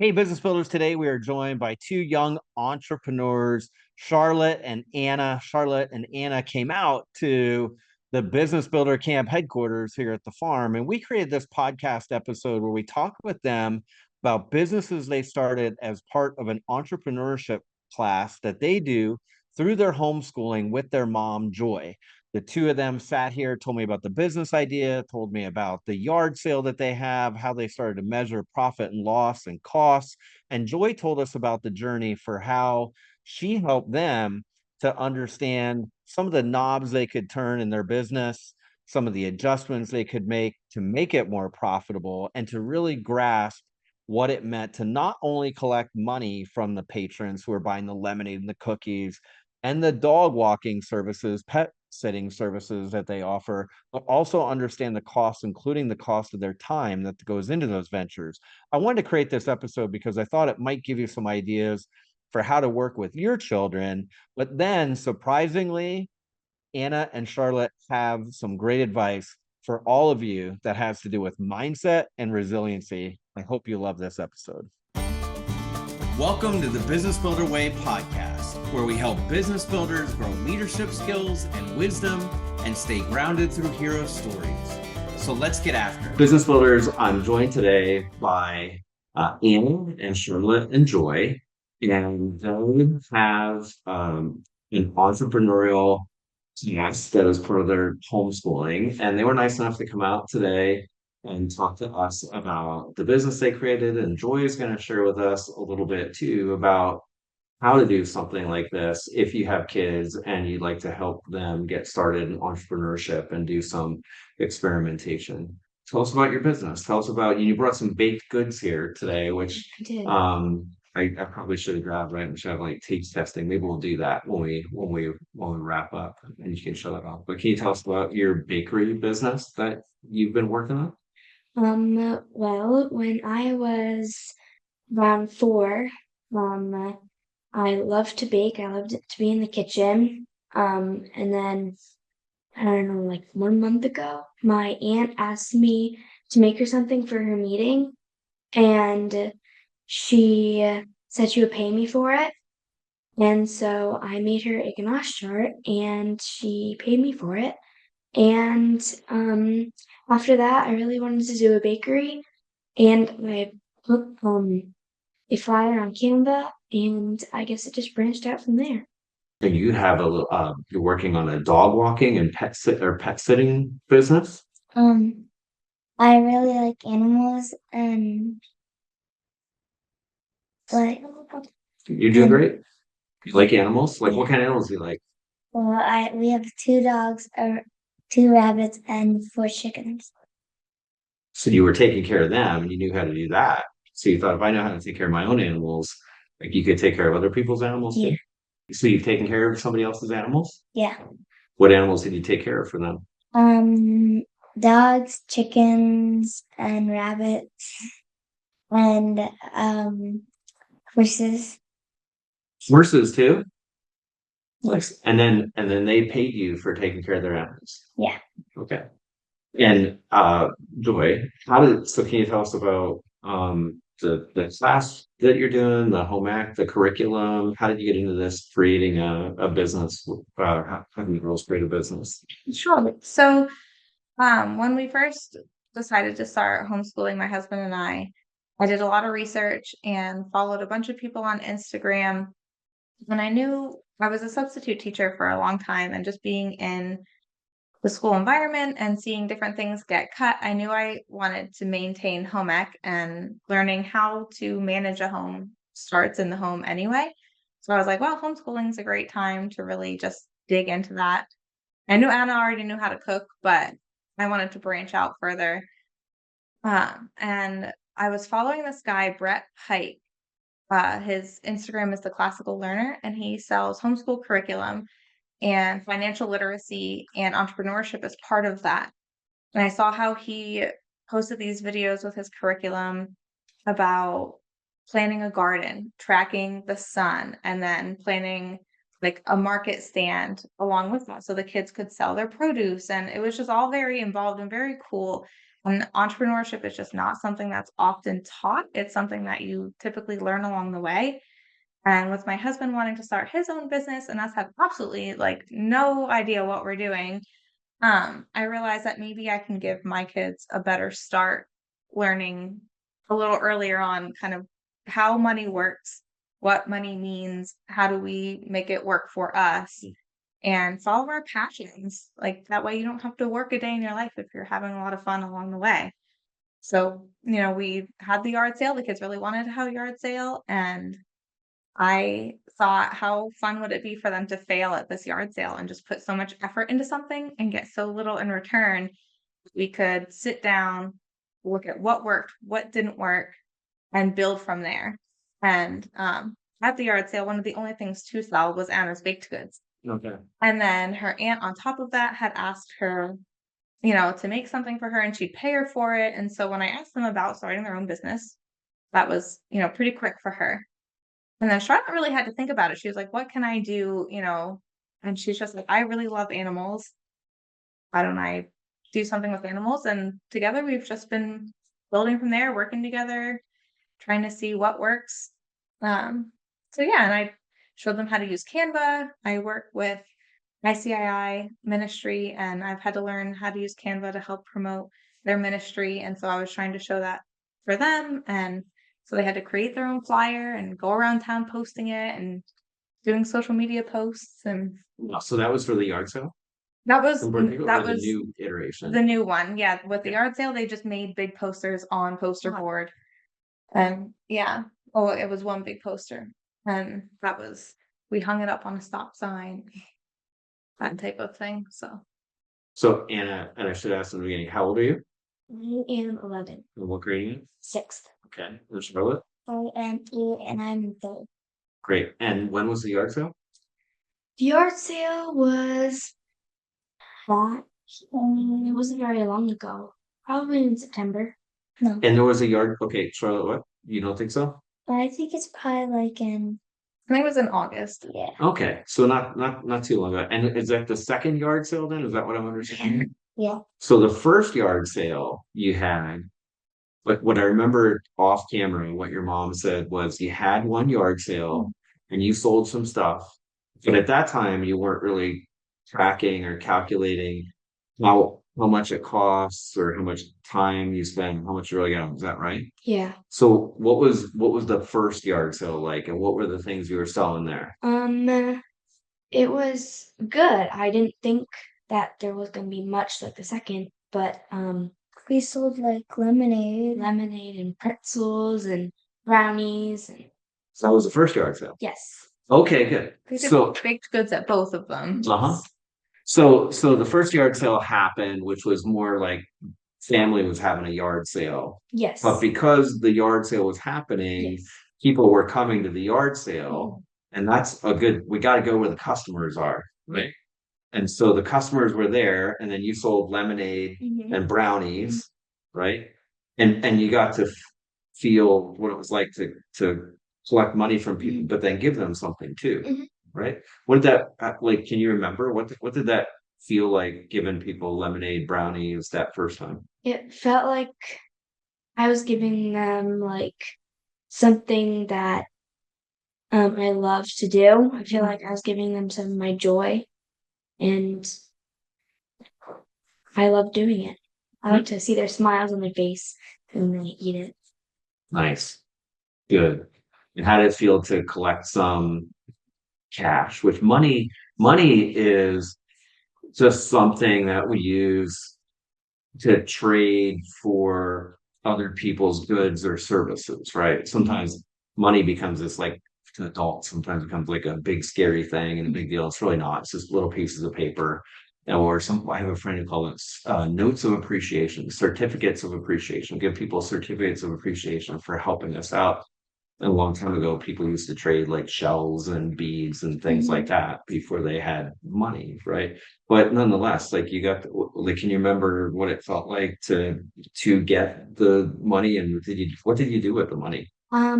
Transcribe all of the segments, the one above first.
Hey, business builders. Today we are joined by two young entrepreneurs, Charlotte and Anna. Charlotte and Anna came out to the Business Builder Camp headquarters here at the farm, and we created this podcast episode where we talk with them about businesses they started as part of an entrepreneurship class that they do through their homeschooling with their mom, Joy. The two of them sat here, told me about the business idea, told me about the yard sale that they have, how they started to measure profit and loss and costs. And Joy told us about the journey for how she helped them to understand some of the knobs they could turn in their business, some of the adjustments they could make to make it more profitable, and to really grasp what it meant to not only collect money from the patrons who are buying the lemonade and the cookies and the dog walking services, pet sitting services that they offer, but also understand the costs, including the cost of their time that goes into those ventures. I wanted to create this episode because I thought it might give you some ideas for how to work with your children. But then, surprisingly, Anna and Charlotte have some great advice for all of you that has to do with mindset and resiliency. I hope you love this episode. Welcome to the Business Builder Way podcast, where we help business builders grow leadership skills and wisdom and stay grounded through hero stories. So let's get after it. Business builders, I'm joined today by Anna and Charlotte and Joy, and they have an entrepreneurial class that is part of their homeschooling, and they were nice enough to come out today and talk to us about the business they created. And Joy is going to share with us a little bit too about how to do something like this if you have kids and you'd like to help them get started in entrepreneurship and do some experimentation. Tell us about your business. Tell us about you brought some baked goods here today, which I did. I probably should have grabbed, right? We should have like taste testing. Maybe we'll do that when we wrap up and you can shut it off. But can you tell us about your bakery business that you've been working on? Well, when I was around 4, I loved to bake. I loved to be in the kitchen. And then I don't know, like 1 month ago, my aunt asked me to make her something for her meeting, and she said she would pay me for it. And so I made her a ganache chart, and she paid me for it. And after that, I really wanted to do a bakery, and I put a flyer on Canva, and I guess it just branched out from there. And you have you're working on a dog walking and pet sitting business. Um, I really like animals, and like, You're doing great. You like animals? Like what kind of animals do you like? well, I we have 2 dogs, 2 rabbits, and 4 chickens. So you were taking care of them and you knew how to do that. So you thought if I know how to take care of my own animals, like you could take care of other people's animals Yeah, too. So you've taken care of somebody else's animals? yeah. What animals did you take care of for them? Um, Dogs, chickens, and rabbits, and horses. Horses too? Nice. And then they paid you for taking care of their animals. Yeah. Okay. And Joy, can you tell us about the class that you're doing, the home ec, the curriculum? How did you get into this creating a business? How do girls create a business? Sure. So, when we first decided to start homeschooling, my husband and I did a lot of research and followed a bunch of people on Instagram. And I knew I was a substitute teacher for a long time, and just being in the school environment and seeing different things get cut, I knew I wanted to maintain home ec, and learning how to manage a home starts in the home anyway. So I was like, well, homeschooling is a great time to really just dig into that. I knew Anna already knew how to cook, but I wanted to branch out further. And I was following this guy, Brett Pike. His Instagram is The Classical Learner, and he sells homeschool curriculum, and financial literacy and entrepreneurship is part of that. And I saw how he posted these videos with his curriculum about planting a garden, tracking the sun, and then planning like a market stand along with that so the kids could sell their produce. And it was just all very involved and very cool. And entrepreneurship is just not something that's often taught. It's something that you typically learn along the way. And with my husband wanting to start his own business and us have absolutely like no idea what we're doing, I realized that maybe I can give my kids a better start learning a little earlier on kind of how money works, what money means, how do we make it work for us, and follow our passions. Like that way you don't have to work a day in your life if you're having a lot of fun along the way. So, we had the yard sale. The kids really wanted to have a yard sale, and I thought, how fun would it be for them to fail at this yard sale and just put so much effort into something and get so little in return? We could sit down, look at what worked, what didn't work, and build from there. And at the yard sale, one of the only things to sell was Anna's baked goods. Okay. And then her aunt, on top of that, had asked her, to make something for her and she'd pay her for it. And so when I asked them about starting their own business, that was, pretty quick for her. And then Charlotte really had to think about it. She was like, what can I do? And she's just like, I really love animals. Why don't I do something with animals? And together we've just been building from there, working together, trying to see what works. So yeah, and I showed them how to use Canva. I work with ICII ministry, and I've had to learn how to use Canva to help promote their ministry. And so I was trying to show that for them. And so they had to create their own flyer and go around town posting it and doing social media posts. And So that was for the yard sale? that was Or the new iteration? the new one. Yeah. With the yard sale, they just made big posters on poster board. And yeah. Oh, it was one big poster. And we hung it up on a stop sign, that type of thing. So Anna, and I should ask in the beginning, how old are you? I am 11. And what grade are you in? 6th. Okay. And Charlotte? I am 8 and I'm 3rd. Great. And when was the yard sale? The yard sale was that it wasn't very long ago. Probably in September. No. And there was a yard. Okay, Charlotte, what? You don't think so? I think it's probably like in I think it was in August. yeah. Okay, so not too long ago. And is that the second yard sale then? Is that what I'm understanding? Yeah. So the first yard sale you had, but what I remember off camera, what your mom said was you had one yard sale and you sold some stuff, but at that time you weren't really tracking or calculating how much it costs or how much time you spend, how much you really got. Is that right? Yeah. So what was the first yard sale like, and what were the things you were selling there? It was good. I didn't think that there was gonna be much like the second, but we sold like lemonade and pretzels and brownies and So that was the first yard sale. yes. Okay, good. We did So baked goods at both of them. So the first yard sale happened, which was more like family was having a yard sale. Yes. But because the yard sale was happening, Yes. people were coming to the yard sale, and that's we got to go where the customers are. Right. And so the customers were there, and then you sold lemonade and brownies, right? And you got to feel what it was like to collect money from people, but then give them something too, right? What did that like? Can you remember what did that feel like giving people lemonade, brownies that first time? It felt like I was giving them like something that I love to do. I feel like I was giving them some of my joy, and I love doing it. I like to see their smiles on their face when they eat it. Nice, good. And how did it feel to collect some cash? Which money is just something that we use to trade for other people's goods or services, right? Sometimes money becomes this like to adults, sometimes becomes like a big scary thing and a big deal. It's really not. It's just little pieces of paper. Or I have a friend who calls it notes of appreciation, certificates of appreciation. Give people certificates of appreciation for helping us out. And a long time ago, people used to trade like shells and beads and things like that before they had money, right? But nonetheless, like can you remember what it felt like to get the money, and what did you do with the money? I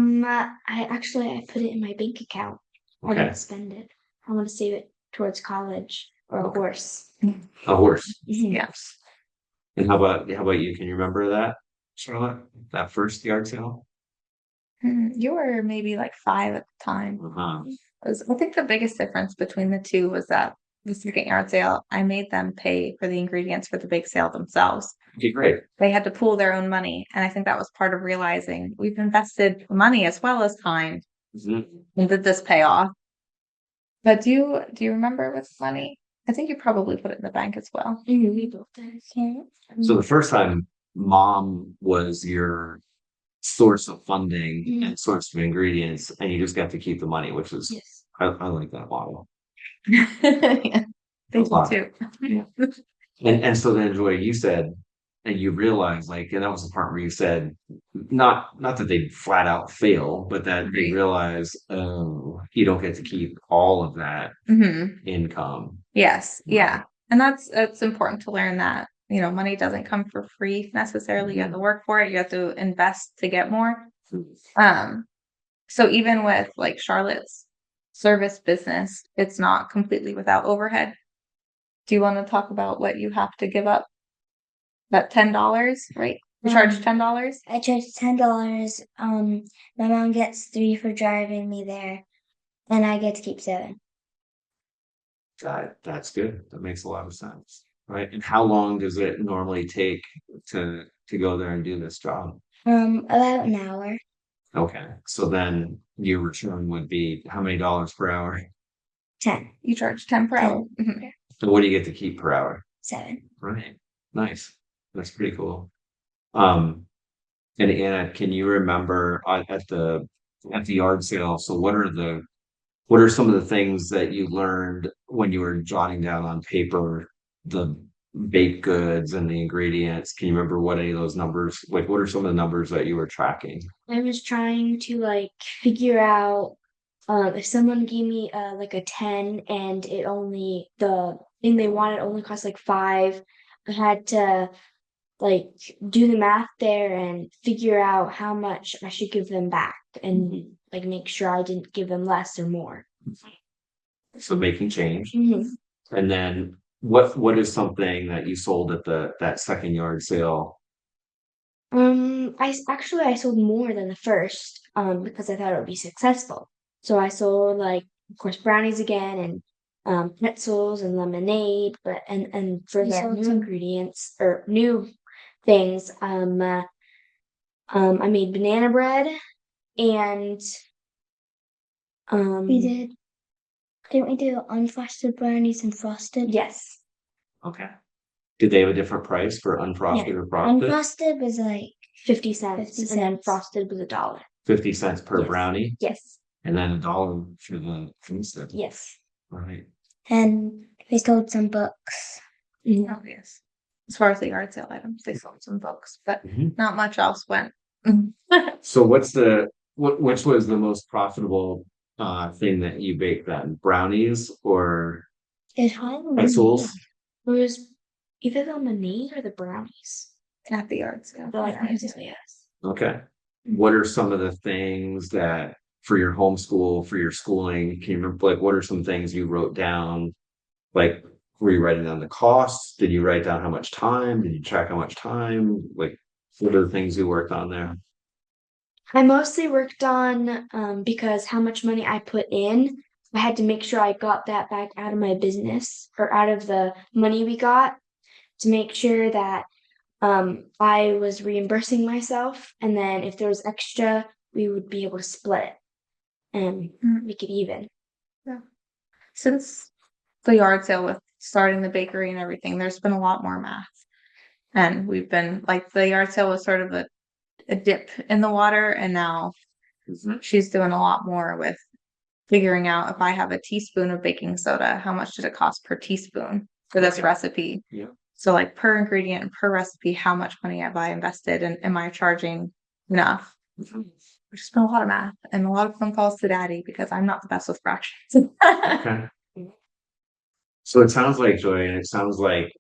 put it in my bank account. I Okay. didn't spend it. I want to save it towards college or a horse. A horse. Yes. And how about you? Can you remember that, Charlotte? That first yard sale? You were maybe like 5 at the time. Uh-huh. I think the biggest difference between the two was that the second yard sale, I made them pay for the ingredients for the bake sale themselves. Okay, great. They had to pool their own money, and I think that was part of realizing we've invested money as well as time, Mhm. and did this pay off? But do you remember with money? I think you probably put it in the bank as well. We both did. So the first time mom was your source of funding Mhm. and source of ingredients, and you just got to keep the money, which is Yes. I like that model. Yeah, thank you lot. too. And so then Joy, you said, and you realized like, and that was the part where you said, not that they flat out fail, but that they Right. realize, oh, you don't get to keep all of that Mhm. income. Yes, yeah. Right. And it's important to learn that, money doesn't come for free necessarily. You have to work for it. You have to invest to get more. Um, so even with like Charlotte's service business, it's not completely without overhead. Do you want to talk about what you have to give up? That $10, right? You charge $10? I charge $10. My mom gets 3 for driving me there, and I get to keep 7. That's good. That makes a lot of sense. Right. And how long does it normally take to go there and do this job? About an hour. Okay. So then your return would be how many dollars per hour? 10. You charge 10 per hour. 10. Mhm. So what do you get to keep per hour? 7. Right. Nice. That's pretty cool. Um, and Anna, can you remember at the yard sale? So what are some of the things that you learned when you were jotting down on paper the baked goods and the ingredients? Can you remember what any of those numbers, like what are some of the numbers that you were tracking? I was trying to like figure out if someone gave me like a 10 and the thing they wanted only cost like 5, I had to like do the math there and figure out how much I should give them back and like make sure I didn't give them less or more. So making change. Mhm. And then what is something that you sold at that second yard sale? I sold more than the first, because I thought it would be successful. So I sold like, of course, brownies again and pretzels and lemonade, but and for You the sold new some- ingredients or new things, I made banana bread and We did. Didn't we do unfrosted brownies and frosted? yes, Okay. Did they have a different price for unfrosted or frosted? Unfrosted was like 50 cents, 50 and then cents. frosted was $1. 50 cents per Yes. brownie, Yes, and then $1 for the frosted. yes. Right. And we sold some books. Mhm. Oh, yes. As far as the yard sale items, they sold some books, but Mhm. not much else went. So which was the most profitable thing that you baked then? Brownies or It's hard. pretzels? It was either the lemonade or the brownies. At the yard sale. The Yeah. yes. Okay. What are some of the things that for your homeschool, for your schooling, can you remember like what are some things you wrote down? Like were you writing down the costs? Did you write down how much time? Did you track how much time? Like what are the things you worked on there? I mostly worked on because how much money I put in, I had to make sure I got that back out of my business or out of the money we got to make sure that I was reimbursing myself, and then if there was extra, we would be able to split it and make it even. Since the yard sale with starting the bakery and everything, there's been a lot more math. And we've been like the yard sale was sort of a dip in the water, and now she's doing a lot more with figuring out if I have a teaspoon of baking soda, how much did it cost per teaspoon for this Okay. recipe? Yeah. So like per ingredient and per recipe, how much money have I invested and am I charging enough? There's just been a lot of math and a lot of phone calls to daddy because I'm not the best with fractions. Okay. So it sounds like Joy, and it sounds like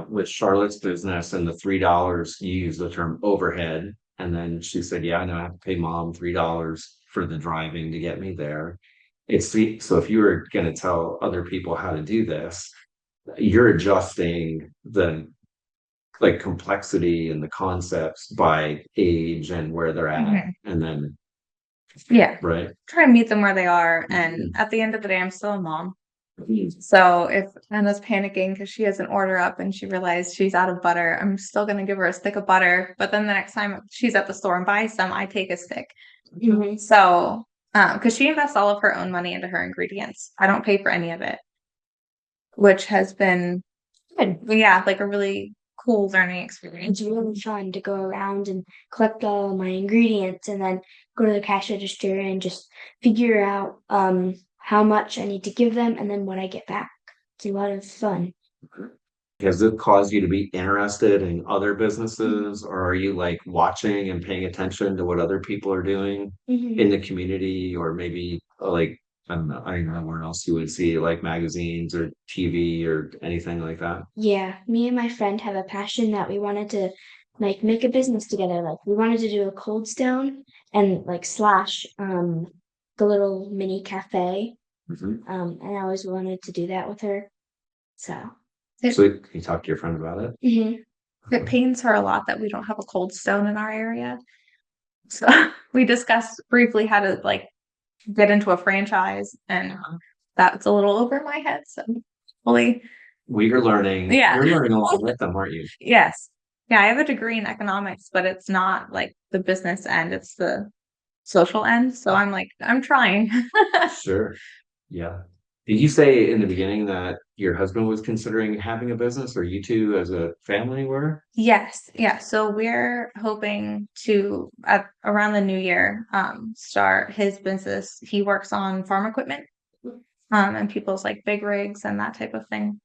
with Charlotte's business and the $3, you use the term overhead. And then she said, yeah, I know I have to pay mom $3 for the driving to get me there. So if you were going to tell other people how to do this, you're adjusting like complexity and the concepts by age and where they're at, Mhm. and then Yeah. right. Try and meet them where they are. And Mhm. at the end of the day, I'm still a mom. So if Anna's panicking because she has an order up and she realized she's out of butter, I'm still going to give her a stick of butter. But then the next time she's at the store and buys some, I take a stick. Mhm. So, because she invests all of her own money into her ingredients, I don't pay for any of it, which has been, Good. yeah, like a really cool learning experience. It's really fun to go around and collect all my ingredients and then go to the cash register and just figure out how much I need to give them and then what I get back. It's a lot of fun. Has it caused you to be interested in other businesses, or are you like watching and paying attention to what other people are doing Mhm. in the community, or maybe like I don't know where else you would see like magazines or TV or anything like that? Yeah, me and my friend have a passion that we wanted to like make a business together. Like we wanted to do a Cold Stone and like slash the little mini cafe. Mhm. And I always wanted to do that with her. So So you talk to your friend about it? mhm. It pains her a lot that we don't have a Cold Stone in our area. So we discussed briefly how to like get into a franchise, and that's a little over my head. So hopefully, Well, you're learning. Yeah. You're learning along with them, aren't you? yes. Yeah, I have a degree in economics, but it's not like the business end, it's the social end. So I'm like, I'm trying. Sure. Yeah. Did you say in the beginning that your husband was considering having a business, or you two as a family were? Yes, yeah. So we're hoping to at around the new year start his business. He works on farm equipment and people's like big rigs and that type of thing.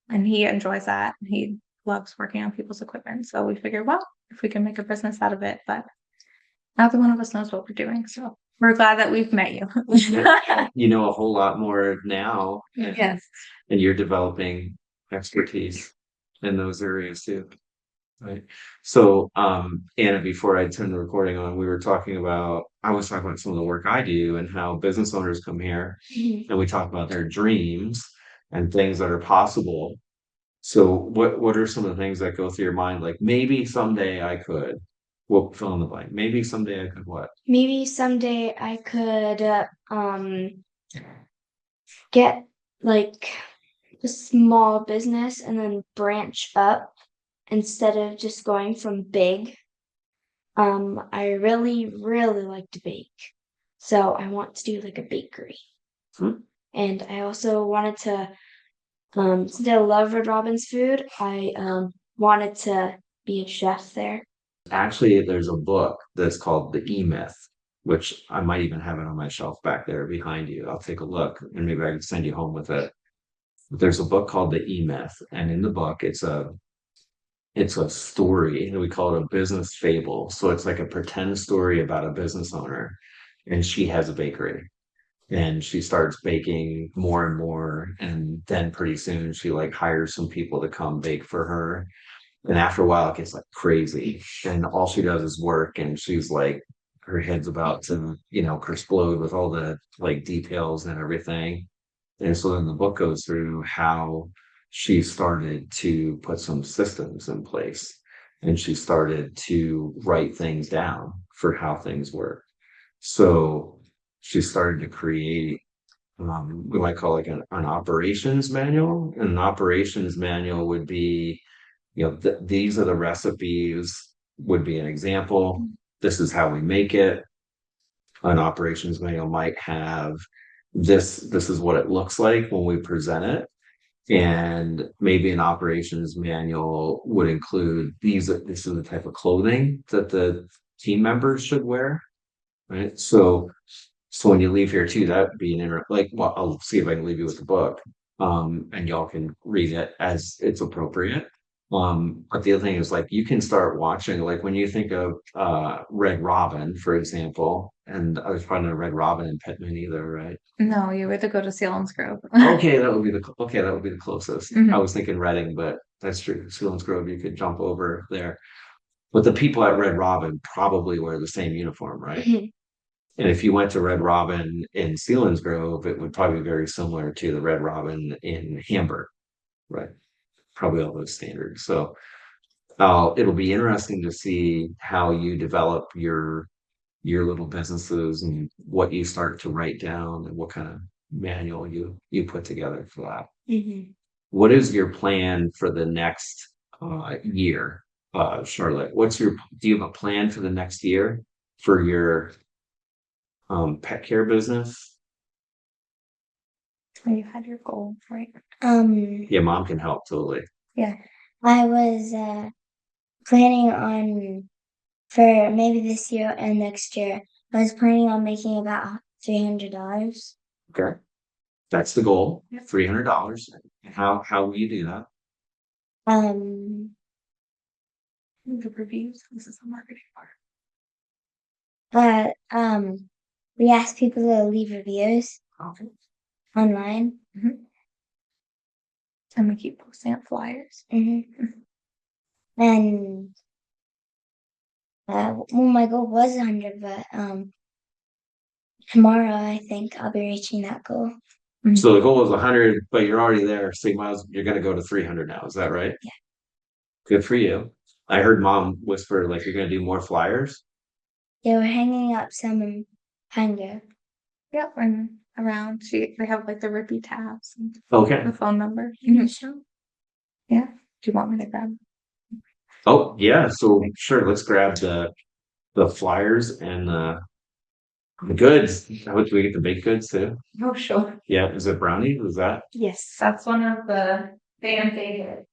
And he enjoys that. He loves working on people's equipment. So we figured, well, if we can make a business out of it, but neither one of us knows what we're doing. So we're glad that we've met you. You know a whole lot more now, Yes. and you're developing expertise in those areas too. Right. So, Anna, before I turned the recording on, I was talking about some of the work I do and how business owners come here Mhm. and we talk about their dreams and things that are possible. So what are some of the things that go through your mind? Like maybe someday I could, well, fill in the blank. Maybe someday I could what? Maybe someday I could get like a small business and then branch up instead of just going from big. I really, really like to bake. So I want to do like a bakery. Hmm. And I also wanted to, since I love Red Robin's food, I wanted to be a chef there. Actually, there's a book that's called The E-Myth, which I might even have it on my shelf back there behind you. I'll take a look and maybe I can send you home with it. There's a book called The E-Myth, and in the book, it's a story, and we call it a business fable. So it's like a pretend story about a business owner, and she has a bakery, and she starts baking more and more, and then pretty soon she like hires some people to come bake for her. And after a while, it gets like crazy, and all she does is work, and she's like, her head's about to, explode with all the like details and everything. And so then the book goes through how she started to put some systems in place and she started to write things down for how things work. So she started to create, we might call it an operations manual. And an operations manual would be, these are the recipes, would be an example. This is how we make it. An operations manual might have this is what it looks like when we present it, and maybe an operations manual would include this is the type of clothing that the team members should wear, right? So when you leave here too, that'd be well, I'll see if I can leave you with the book, and y'all can read it as it's appropriate. But the other thing is like you can start watching, like when you think of Red Robin, for example, and I was finding a Red Robin in Pittman either, right? No, you have to go to Selinsgrove. Okay, that would be the closest. I Mhm. was thinking Reading, but that's true. Selinsgrove, you could jump over there. But the people at Red Robin probably wear the same uniform, right? Mhm. And if you went to Red Robin in Selinsgrove, it would probably be very similar to the Red Robin in Hamburg, right? Probably all those standards. So it'll be interesting to see how you develop your little businesses and what you start to write down and what kind of manual you put together for that. Mm-hmm. What is your plan for the next year, Charlotte? Do you have a plan for the next year for your pet care business? Oh, you had your goal, right? Yeah, mom can help totally. Yeah. I was planning on for maybe this year and next year. I was planning on making about $300. Okay. That's the goal. Yep. $300. How will you do that? The reviews. This is the marketing part. We asked people to leave reviews Okay. online. And we keep posting up flyers. And well, my goal was 100, but tomorrow I think I'll be reaching that goal. So the goal is 100, but you're already there, so you're going to go to 300 now. Is that right? Yeah. Good for you. I heard mom whisper like you're going to do more flyers. Yeah, we're hanging up some in Panga. Yep, and around they have like the rippy tabs and Okay. the phone number. Show. Yeah. Do you want me to grab? Oh yeah. So sure, let's grab the flyers and the goods. How much do we get the baked goods too? Oh, sure. Yeah. Is it brownies? Is that? Yes, that's one of the fan favorites.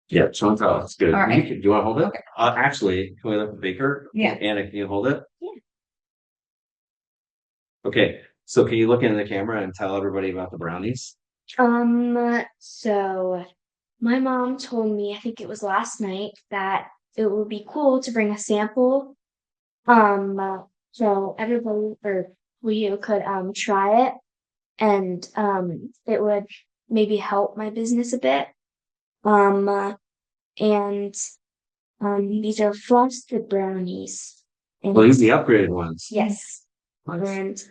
Yeah. So that's good. All right. Do you want to hold it? Okay. Actually, can we let the baker? Yeah. Anna, can you hold it? Yeah. Okay. So can you look into the camera and tell everybody about the brownies? So my mom told me, I think it was last night, that it would be cool to bring a sample. So everybody or you could try it, and it would maybe help my business a bit. And these are frosted brownies. And Well, these are the upgraded ones. yes. Nice.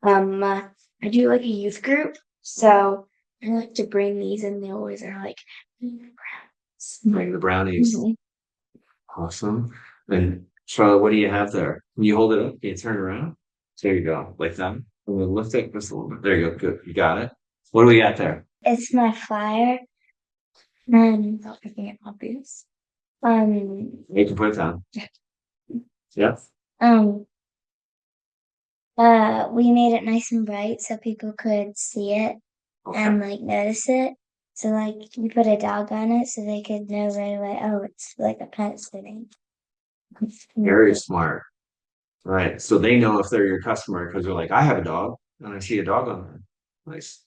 And I do like a youth group, so I like to bring these, and they always are like Bring the brownies. Mhm. Awesome. And Charlotte, what do you have there? Can you hold it up? Can you turn it around? There you go. Like that. I'm gonna lift it just a little bit. There you go. Good. You got it. What do we got there? It's my flyer. And Without making it obvious. You can put it down. Yeah. we made it nice and bright so people could see it and like notice it. So like we put a dog on it so they could know right away, oh, it's like a pet sitting. Very smart. Right. So they know if they're your customer because they're like, I have a dog and I see a dog on there. Nice.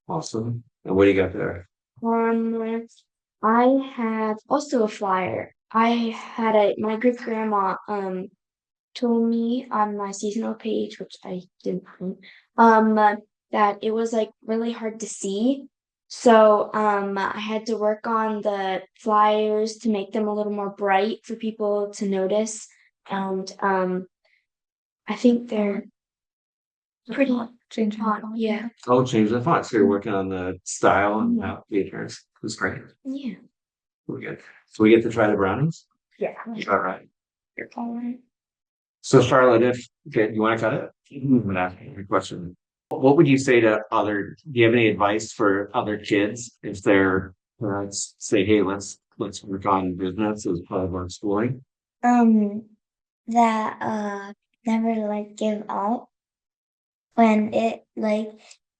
Awesome. And what do you got there? I have also a flyer. My great grandma told me on my seasonal page, which I didn't print, that it was like really hard to see. So I had to work on the flyers to make them a little more bright for people to notice. And I think they're pretty Changing the hot. font. Yeah. Oh, change the font. So you're working on the style and how the appearance. That's great. Yeah. We're good. So we get to try the brownies? Yeah. All right. You're calling. So Charlotte, you want to cut it? I'm gonna ask you a question. What would you say to do you have any advice for other kids if their parents say, hey, let's work on business as part of our schooling? That never like give up when it like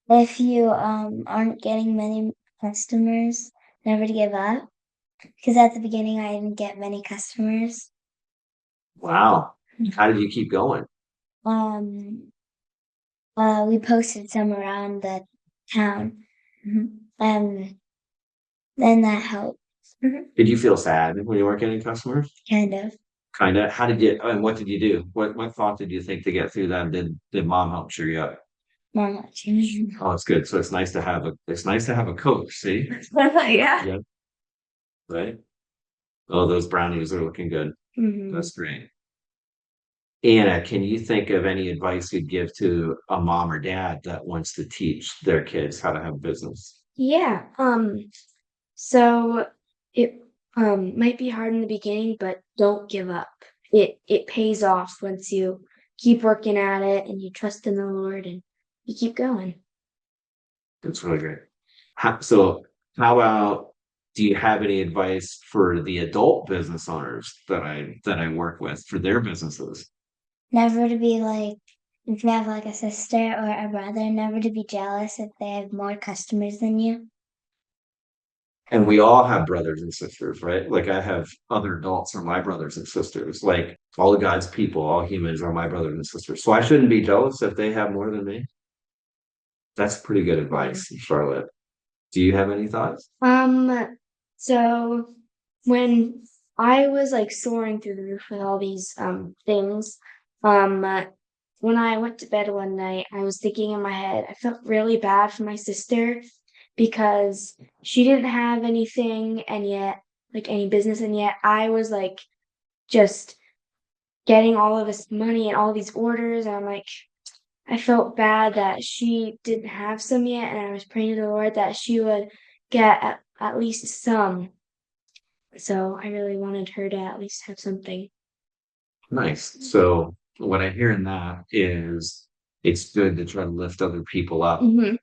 if you aren't getting many customers, never to give up. Because at the beginning I didn't get many customers. Wow. How did you keep going? We posted some around the town. And then that helped, Did you feel sad when you weren't getting customers? kind of. Kind of. How did you, and what did you do? What thought did you think to get through that? Did mom help cheer you up? Not much. Mhm. Oh, it's good. So it's nice to have a coach, see? Yeah. Right? Oh, those brownies are looking good. Mhm. That's great. Anna, can you think of any advice you'd give to a mom or dad that wants to teach their kids how to have business? Yeah. So it might be hard in the beginning, but don't give up. It pays off once you keep working at it and you trust in the Lord and you keep going. That's really great. How about, do you have any advice for the adult business owners that I work with for their businesses? Never to be like, if you have like a sister or a brother, never to be jealous if they have more customers than you. And we all have brothers and sisters, right? Like I have other adults are my brothers and sisters. Like all of God's people, all humans are my brothers and sisters. So I shouldn't be jealous if they have more than me. That's pretty good advice, Charlotte. Do you have any thoughts? So when I was like soaring through the roof with all these things, when I went to bed one night, I was thinking in my head, I felt really bad for my sister because she didn't have anything and yet like any business, and yet I was like just getting all of this money and all these orders, and I'm like, I felt bad that she didn't have some yet, and I was praying to the Lord that she would get at least some. So I really wanted her to at least have something. Nice. So what I hear in that is it's good to try to lift other people up Mhm.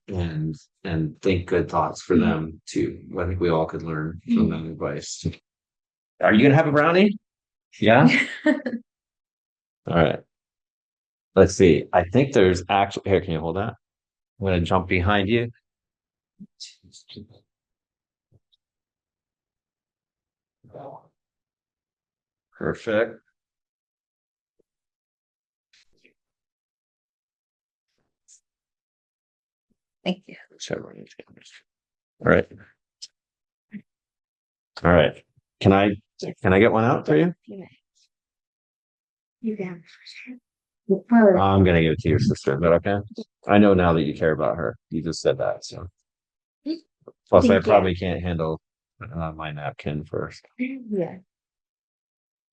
and think good thoughts for them too. I think we all could learn from that advice. Are you gonna have a brownie? Yeah. All right. Let's see. I think there's actually here. Can you hold that? I'm gonna jump behind you. Perfect. Thank you. All right. All right. Can I get one out for you? You can. I'm gonna give it to your sister. Is that okay? I know now that you care about her. You just said that, so. Plus, I Thank you. probably can't handle my napkin first. Yeah.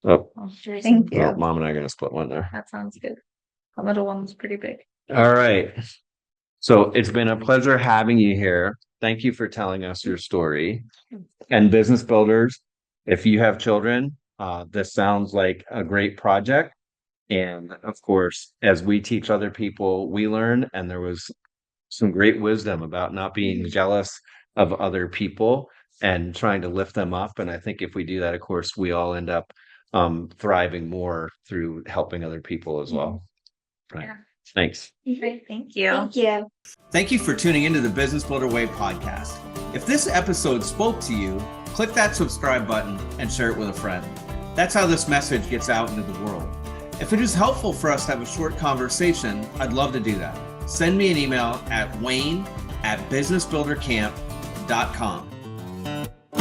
Oh, Thank well, you. Mom and I are gonna split one there. That sounds good. The middle one was pretty big. All right. So it's been a pleasure having you here. Thank you for telling us your story. And business builders, if you have children, this sounds like a great project. And of course, as we teach other people, we learn, and there was some great wisdom about not being jealous of other people and trying to lift them up. And I think if we do that, of course, we all end up thriving more through helping other people as well. Right. Yeah. Thanks. Great. Thank you. Thank you. Thank you for tuning into the Business Builder Way podcast. If this episode spoke to you, click that subscribe button and share it with a friend. That's how this message gets out into the world. If it is helpful for us to have a short conversation, I'd love to do that. Send me an email at wayne@businessbuildercamp.com.